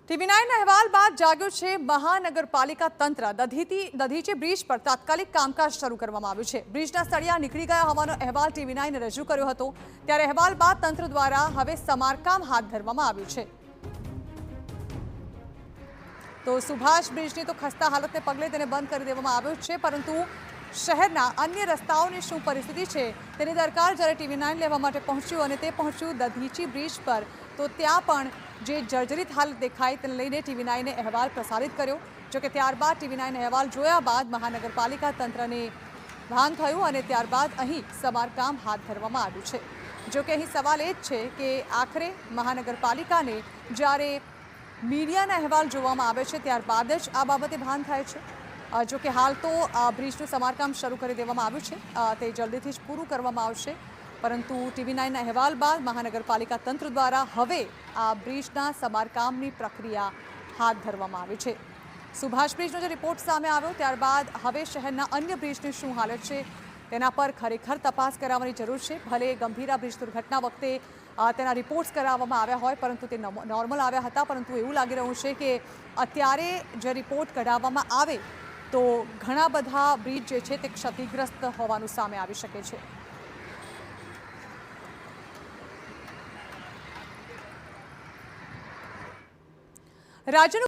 ટીવી9 અહેવાલ બાદ જાગ્યું છે મહાનગરપાલિકા તંત્ર। દધીચી બ્રિજ પર તાત્કાલિક કામકાજ શરૂ કરવામાં આવ્યું છે। બ્રિજના સળિયા નીકળી ગયા હોવાનો અહેવાલ ટીવી9 રજૂ કર્યો હતો, ત્યારે અહેવાલ બાદ તંત્ર દ્વારા હવે સમારકામ હાથ ધરવામાં આવ્યું છે। તો સુભાષ બ્રિજની તો ખસ્તા હાલતને પગલે તેને બંધ કરી દેવામાં આવ્યો છે, પરંતુ શહેરના અન્ય રસ્તાઓની શું પરિસ્થિતિ છે તેની દરકાર જ્યારે ટીવી9 લેવા માટે પહોંચ્યું અને તે પહોંચ્યું દધીચી બ્રિજ પર, તો ત્યાં પણ જે જર્જરિત હાલત દેખાઈ તેને લઈને ટીવી9 અહેવાલ પ્રસારિત કર્યો। જોકે ત્યારબાદ ટીવી9 અહેવાલ જોયા બાદ મહાનગરપાલિકા તંત્રને ભાન થયું અને ત્યારબાદ અહીં સમારકામ હાથ ધરવામાં આવ્યું છે। જોકે અહીં સવાલ એ જ છે કે આખરે મહાનગરપાલિકાને જ્યારે મીડિયાના અહેવાલ જોવામાં આવે છે ત્યારબાદ જ આ બાબતે ભાન થાય છે। જોકે હાલ તો બ્રિજનું સમારકામ શરૂ કરી દેવામાં આવ્યું છે, તે જલ્દીથી જ પૂરું કરવામાં આવશે, પરંતુ ટીવી9 અહેવાલ બાદ મહાનગરપાલિકા તંત્ર દ્વારા હવે આ બ્રિજના સમારકામની પ્રક્રિયા હાથ ધરવામાં આવી છે। સુભાષ બ્રિજનો જે રિપોર્ટ સામે આવ્યો ત્યારબાદ હવે શહેરના અન્ય બ્રિજની શું હાલત છે તેના પર ખરેખર તપાસ કરાવવાની જરૂર છે। ભલે ગંભીરા બ્રિજ દુર્ઘટના વખતે તેના રિપોર્ટ્સ કરાવવામાં આવ્યા હોય, પરંતુ તે નોર્મલ આવ્યા હતા, પરંતુ એવું લાગી રહ્યું છે કે અત્યારે જે રિપોર્ટ કઢાવવામાં આવે તો ઘણા બધા બ્રિજ જે છે તે ક્ષતિગ્રસ્ત હોવાનું સામે આવી શકે છે। રાજ્યનું